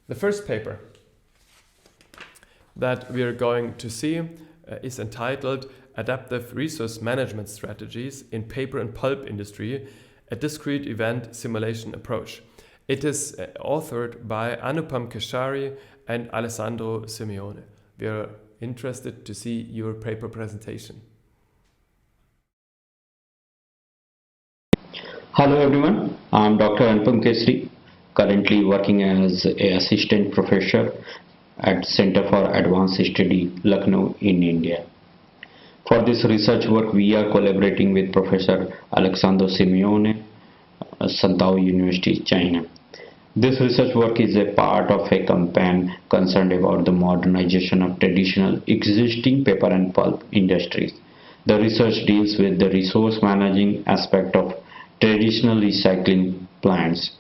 The first paper that we are going to see is entitled Adaptive Resource Management Strategies in Paper and Pulp Industry, a Discrete Event Simulation Approach. It is authored by Anupam Keshari and Alessandro Simeone. We are interested to see your paper presentation. Hello everyone, I'm Dr. Anupam Keshari, currently working as an assistant professor at Center for Advanced Study, Lucknow in India. For this research work, we are collaborating with Professor Alessandro Simeone, Santao University, China. This research work is a part of a campaign concerned about the modernization of traditional existing paper and pulp industries. The research deals with the resource managing aspect of traditional recycling plants.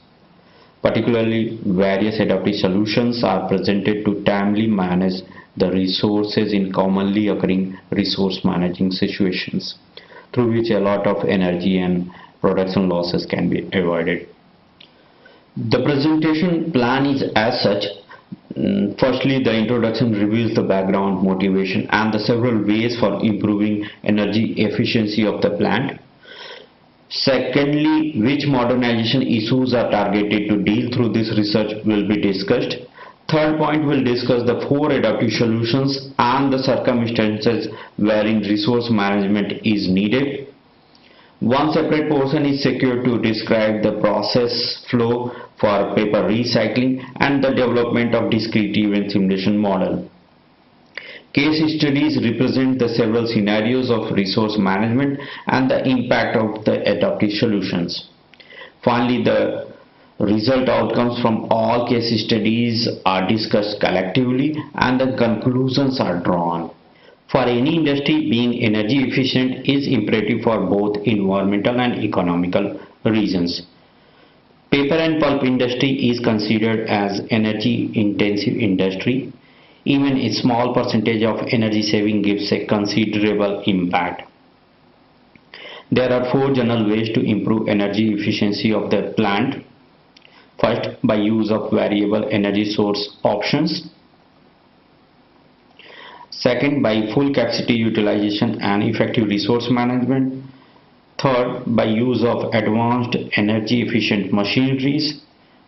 Particularly, various adaptive solutions are presented to timely manage the resources in commonly occurring resource managing situations, through which a lot of energy and production losses can be avoided. The presentation plan is as such. Firstly, the introduction reveals the background, motivation, and the several ways for improving energy efficiency of the plant. Secondly, which modernization issues are targeted to deal through this research will be discussed. Third point will discuss the 4 adaptive solutions and the circumstances wherein resource management is needed. One separate portion is secured to describe the process flow for paper recycling and the development of discrete event simulation model. Case studies represent the several scenarios of resource management and the impact of the adaptive solutions. Finally, the result outcomes from all case studies are discussed collectively and the conclusions are drawn. For any industry, being energy efficient is imperative for both environmental and economical reasons. Paper and pulp industry is considered as energy intensive industry. Even a small percentage of energy saving gives a considerable impact. There are 4 general ways to improve energy efficiency of the plant. First, by use of variable energy source options. Second, by full capacity utilization and effective resource management. Third, by use of advanced energy efficient machineries.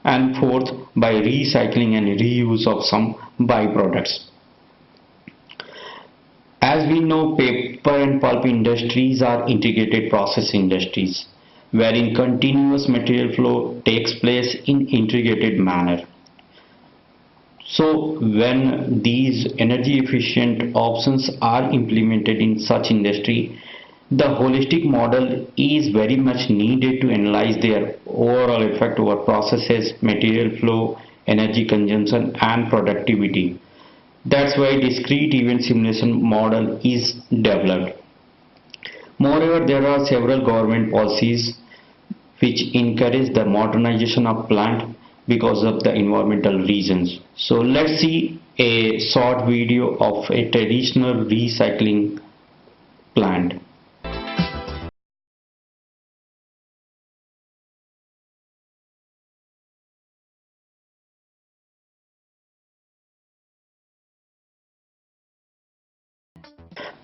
And fourth, by recycling and reuse of some byproducts. As we know, paper and pulp industries are integrated process industries, wherein continuous material flow takes place in integrated manner. So when these energy efficient options are implemented in such industry, the holistic model is very much needed to analyze their overall effect over processes, material flow, energy consumption and productivity. That's why discrete event simulation model is developed. Moreover, there are several government policies which encourage the modernization of plant because of the environmental reasons. So let's see a short video of a traditional recycling plant.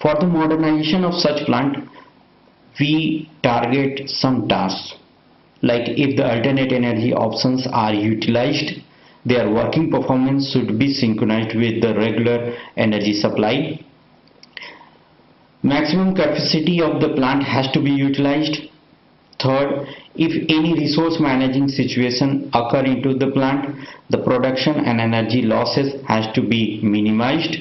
For the modernization of such plant, we target some tasks, like if the alternate energy options are utilized, their working performance should be synchronized with the regular energy supply. Maximum capacity of the plant has to be utilized. Third, if any resource managing situation occur into the plant, the production and energy losses has to be minimized.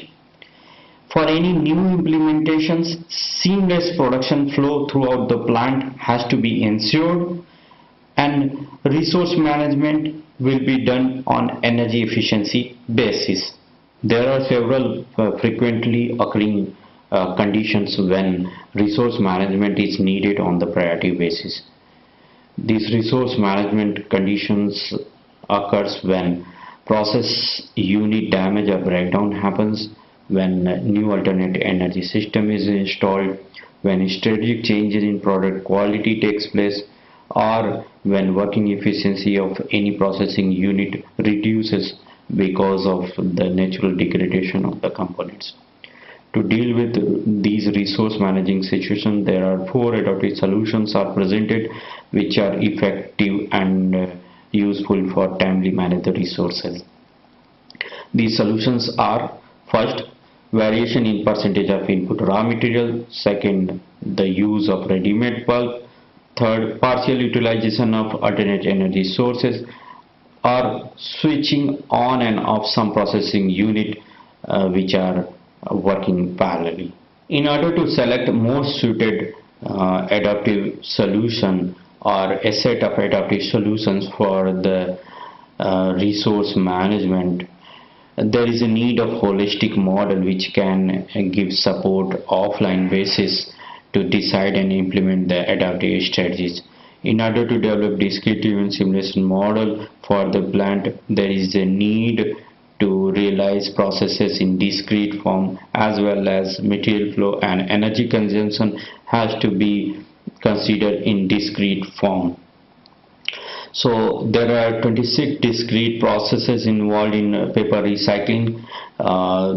For any new implementations, seamless production flow throughout the plant has to be ensured, and resource management will be done on energy efficiency basis. There are several frequently occurring conditions when resource management is needed on the priority basis. These resource management conditions occurs when process unit damage or breakdown happens, when new alternate energy system is installed, when strategic changes in product quality takes place, or when working efficiency of any processing unit reduces because of the natural degradation of the components. To deal with these resource managing situations, there are 4 adaptive solutions are presented which are effective and useful for timely manage the resources. These solutions are: first, variation in percentage of input raw material; second, the use of ready-made pulp; third, partial utilization of alternate energy sources, or switching on and off some processing unit which are working parallelly. In order to select most suited adaptive solution or a set of adaptive solutions for the resource management, there is a need of holistic model which can give support offline basis to decide and implement the adaptive strategies. In order to develop discrete event simulation model for the plant, there is a need to realize processes in discrete form, as well as material flow and energy consumption has to be considered in discrete form. So there are 26 discrete processes involved in paper recycling.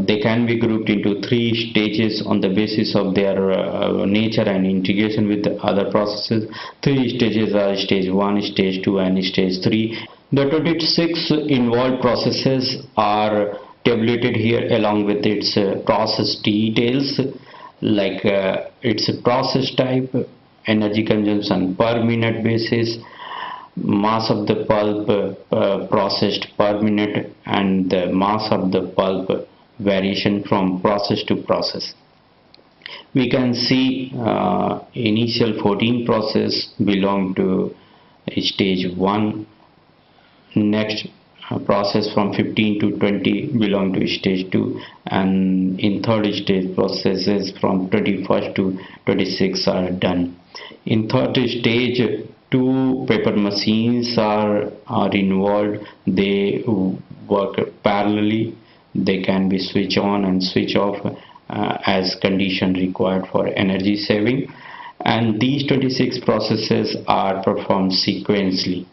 They can be grouped into 3 stages on the basis of their nature and integration with the other processes. 3 stages are stage 1, stage 2 and stage 3. The 26 involved processes are tabulated here along with its process details, like its process type, energy consumption per minute basis, mass of the pulp processed per minute, and the mass of the pulp variation from process to process. We can see initial 14 process belong to stage 1, next process from 15 to 20 belong to stage 2, and in third stage processes from 21st to 26 are done. In third stage, 2 paper machines are involved. They work parallelly. They can be switch on and switch off as condition required for energy saving, and these 26 processes are performed sequentially.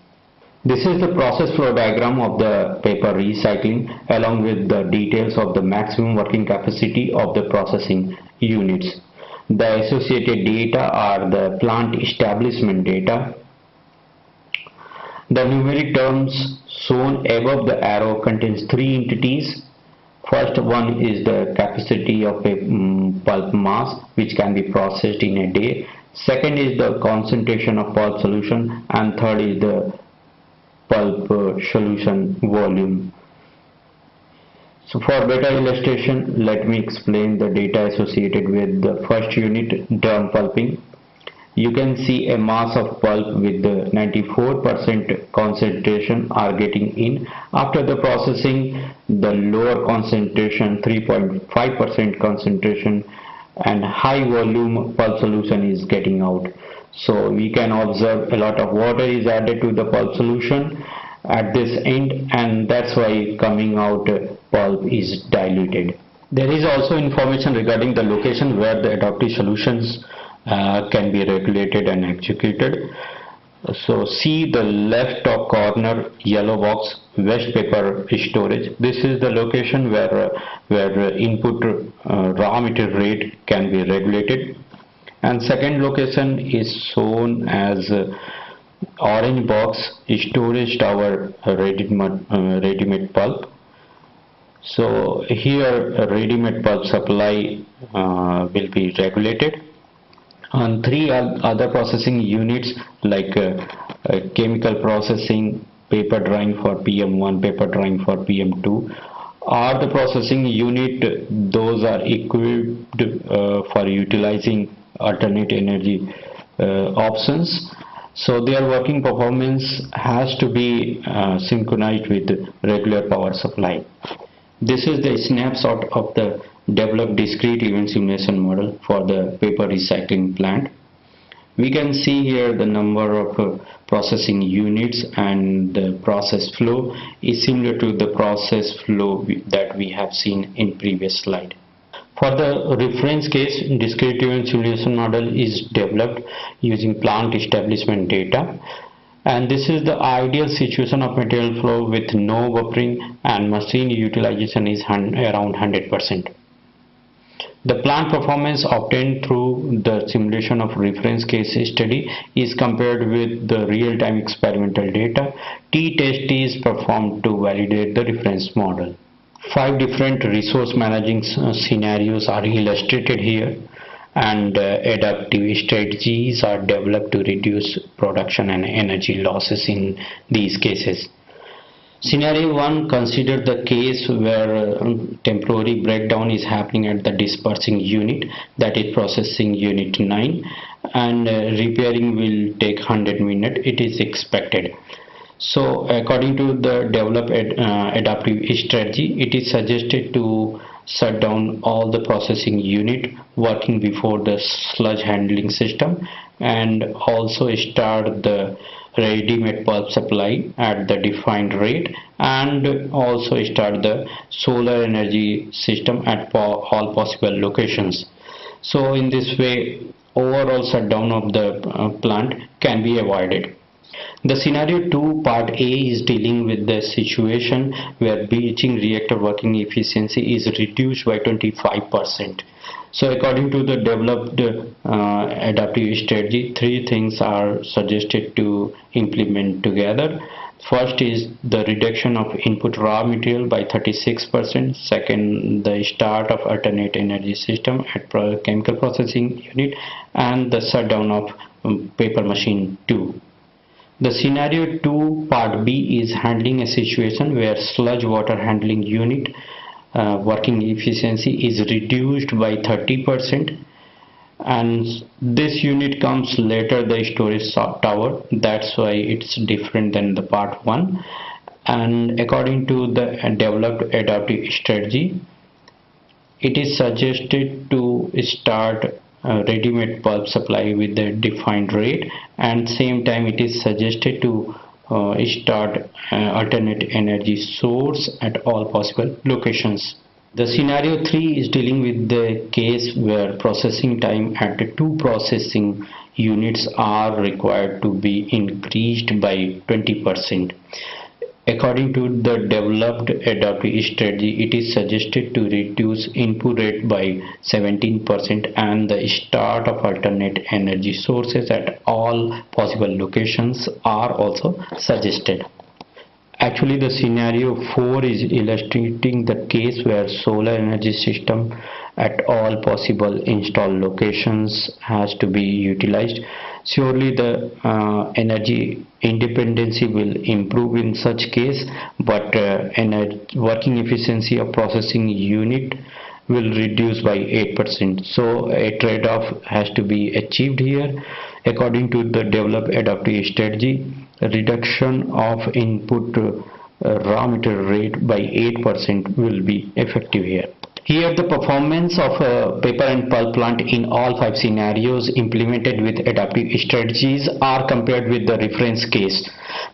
This is the process flow diagram of the paper recycling along with the details of the maximum working capacity of the processing units. The associated data are the plant establishment data. The numeric terms shown above the arrow contains 3 entities. First one is the capacity of a pulp mass which can be processed in a day. Second is the concentration of pulp solution, and third is the pulp solution volume. So for better illustration, let me explain the data associated with the first unit, drum pulping. You can see a mass of pulp with the 94% concentration are getting in. After the processing, the lower concentration, 3.5% concentration, and high volume pulp solution is getting out. So we can observe a lot of water is added to the pulp solution at this end, and that's why coming out pulp is diluted. There is also information regarding the location where the adaptive solutions can be regulated and executed. So see the left top corner yellow box, waste paper storage. This is the location where input raw material rate can be regulated. And second location is shown as orange box, storage tower, ready-made pulp. So here ready-made pulp supply will be regulated. And 3 other processing units like chemical processing, paper drying for PM1, paper drying for PM2 are the processing unit. Those are equipped for utilizing alternate energy options. So their working performance has to be synchronized with regular power supply. This is the snapshot of the developed discrete event simulation model for the paper recycling plant. We can see here the number of processing units, and the process flow is similar to the process flow that we have seen in previous slide. For the reference case, discrete event simulation model is developed using plant establishment data. And this is the ideal situation of material flow with no buffering, and machine utilization is around 100%. The plant performance obtained through the simulation of reference case study is compared with the real-time experimental data. T-test is performed to validate the reference model. 5 different resource managing scenarios are illustrated here, and adaptive strategies are developed to reduce production and energy losses in these cases. Scenario 1 consider the case where temporary breakdown is happening at the dispersing unit, that is processing unit 9, and repairing will take 100 minutes, it is expected. So according to the developed adaptive strategy, it is suggested to shut down all the processing unit working before the sludge handling system, and also start the ready-made pulp supply at the defined rate, and also start the solar energy system at all possible locations. So in this way, overall shutdown of the plant can be avoided. The scenario 2 part A is dealing with the situation where bleaching reactor working efficiency is reduced by 25%. So according to the developed adaptive strategy, 3 things are suggested to implement together. First is the reduction of input raw material by 36%. Second, the start of alternate energy system at chemical processing unit, and the shutdown of paper machine 2. The scenario 2 part B is handling a situation where sludge water handling unit working efficiency is reduced by 30%, and this unit comes later the storage tower, that's why it's different than the part 1. And according to the developed adaptive strategy, it is suggested to start ready-made pulp supply with the defined rate, and same time it is suggested to start alternate energy source at all possible locations. The scenario 3 is dealing with the case where processing time at the 2 processing units are required to be increased by 20%. According to the developed adaptive strategy, it is suggested to reduce input rate by 17%, and the start of alternate energy sources at all possible locations are also suggested. Actually, the scenario 4 is illustrating the case where solar energy system at all possible installed locations has to be utilized. Surely the energy independency will improve in such case, but working efficiency of processing unit will reduce by 8%. So a trade-off has to be achieved here. According to the developed adaptive strategy, reduction of input raw material rate by 8% will be effective here. Here the performance of a paper and pulp plant in all 5 scenarios implemented with adaptive strategies are compared with the reference case.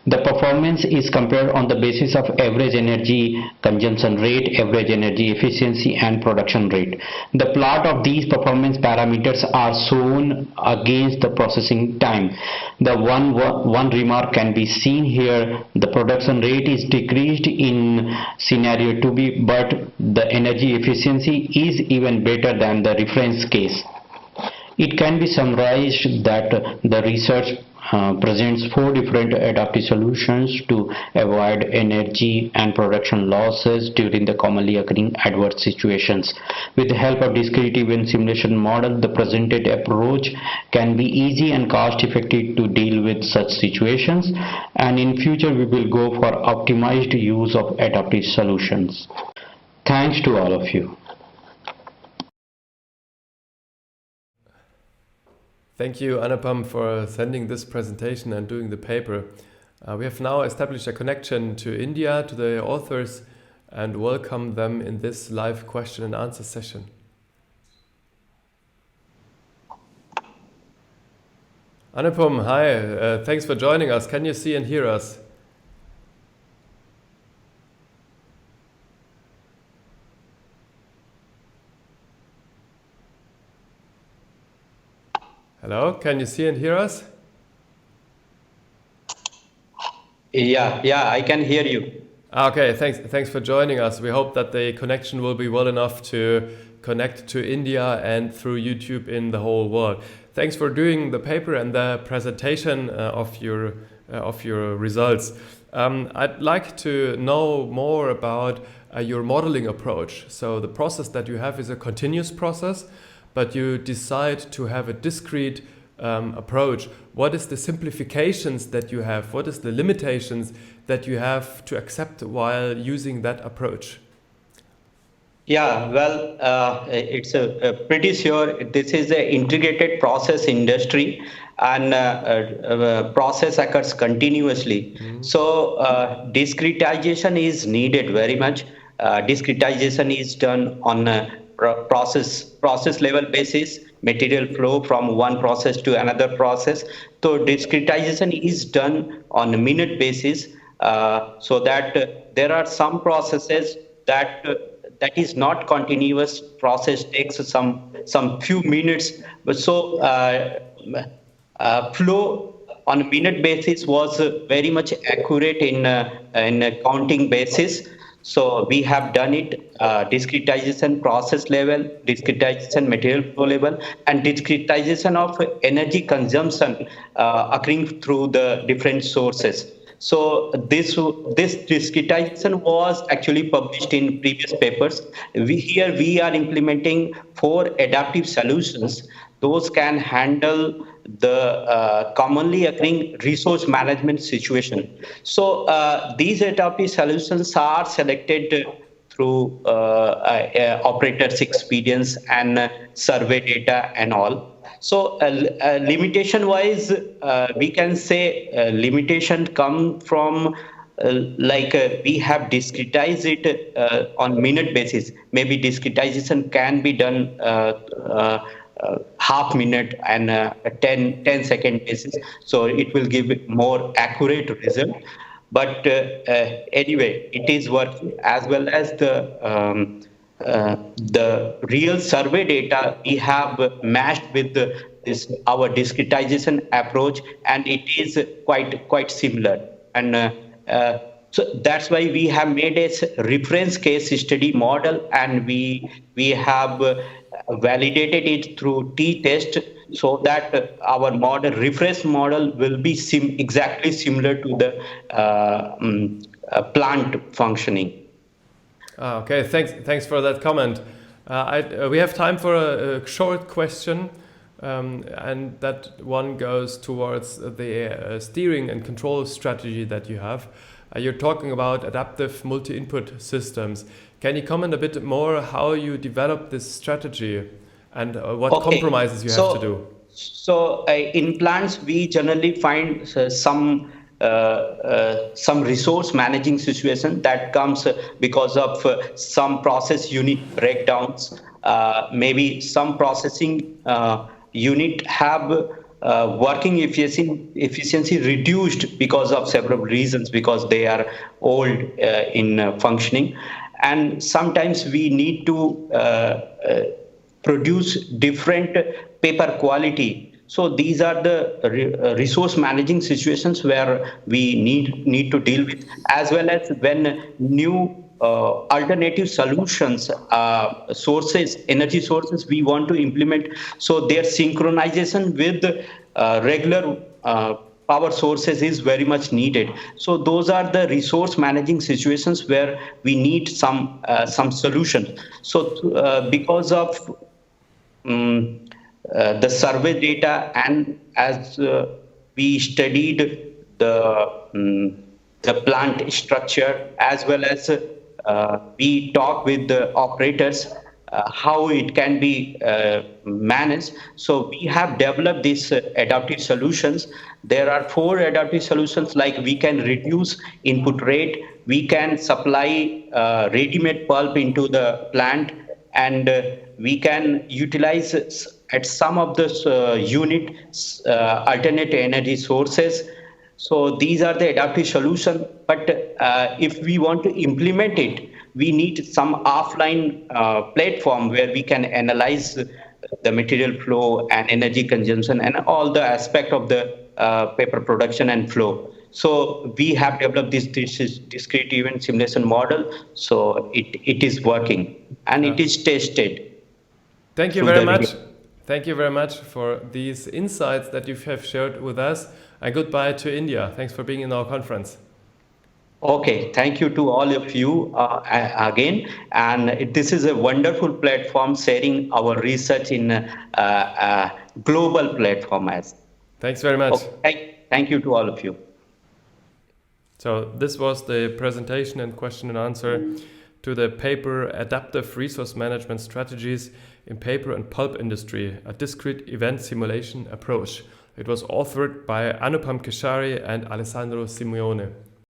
The performance is compared on the basis of average energy consumption rate, average energy efficiency, and production rate. The plot of these performance parameters are shown against the processing time. The one remark can be seen here: the production rate is decreased in scenario 2b, but the energy efficiency is even better than the reference case. It can be summarized that the research presents 4 different adaptive solutions to avoid energy and production losses during the commonly occurring adverse situations. With the help of discrete event simulation model, the presented approach can be easy and cost effective to deal with such situations, and in future we will go for optimized use of adaptive solutions. Thanks to all of you. Thank you, Anupam, for sending this presentation and doing the paper. We have now established a connection to India, to the authors, and welcome them in this live question and answer session. Anupam, hi. Thanks for joining us. Can you see and hear us? Hello, can you see and hear us? Yeah, I can hear you. Okay, thanks for joining us. We hope that the connection will be well enough to connect to India and through YouTube in the whole world. Thanks for doing the paper and the presentation of your results. I'd like to know more about your modeling approach. So the process that you have is a continuous process, but you decide to have a discrete approach. What is the simplifications that you have? What is the limitations that you have to accept while using that approach? Yeah, well, it's a pretty sure this is an integrated process industry, and process occurs continuously. So discretization is needed very much. Discretization is done on a process level basis, material flow from one process to another process. So discretization is done on a minute basis, so that there are some processes that that is not continuous process, takes some few minutes. But so flow on a minute basis was very much accurate in a counting basis. So we have done it discretization process level, discretization material flow level, and discretization of energy consumption occurring through the different sources. So this discretization was actually published in previous papers. Here we are implementing 4 adaptive solutions. Those can handle the commonly occurring resource management situation. So these adaptive solutions are selected through operators' experience and survey data and all. So limitation wise, we can say limitation come from we have discretized it on minute basis. Maybe discretization can be done half minute and 10 second basis. So it will give more accurate result. But anyway, it is working, as well as the real survey data we have matched with this our discretization approach, and it is quite similar. And so that's why we have made a reference case study model, and we have validated it through t-test, so that our model reference model will be exactly similar to the plant functioning. Okay, thanks for that comment. We have time for a short question, and that one goes towards the steering and control strategy that you have. You're talking about adaptive multi-input systems. Can you comment a bit more how you develop this strategy and what compromises you have to do? So in plants, we generally find some resource managing situation that comes because of some process unit breakdowns. Maybe some processing unit have working efficiency reduced because of several reasons, because they are old in functioning, and sometimes we need to produce different paper quality. So these are the resource managing situations where we need to deal with, as well as when new alternative solutions, sources, energy sources we want to implement. So their synchronization with regular power sources is very much needed. So those are the resource managing situations where we need some solution. So because of the survey data, and as we studied the plant structure, as well as we talk with the operators how it can be managed. So we have developed these adaptive solutions. There are 4 adaptive solutions, like we can reduce input rate, we can supply ready-made pulp into the plant, and we can utilize at some of the unit alternate energy sources. So these are the adaptive solution. But if we want to implement it, we need some offline platform where we can analyze the material flow and energy consumption and all the aspect of the paper production and flow. So we have developed this discrete event simulation model. So it is working and it is tested. Thank you through very the much. Thank you very much for these insights that you have shared with us. And goodbye to India. Thanks for being in our conference. Okay, thank you to all of you again. And this is a wonderful platform sharing our research in a global platform as. Thanks very much. Okay, thank you to all of you. So this was the presentation and question and answer to the paper Adaptive Resource Management Strategies in Paper and Pulp Industry, a Discrete Event Simulation Approach. It was authored by Anupam Keshari and Alessandro Simeone.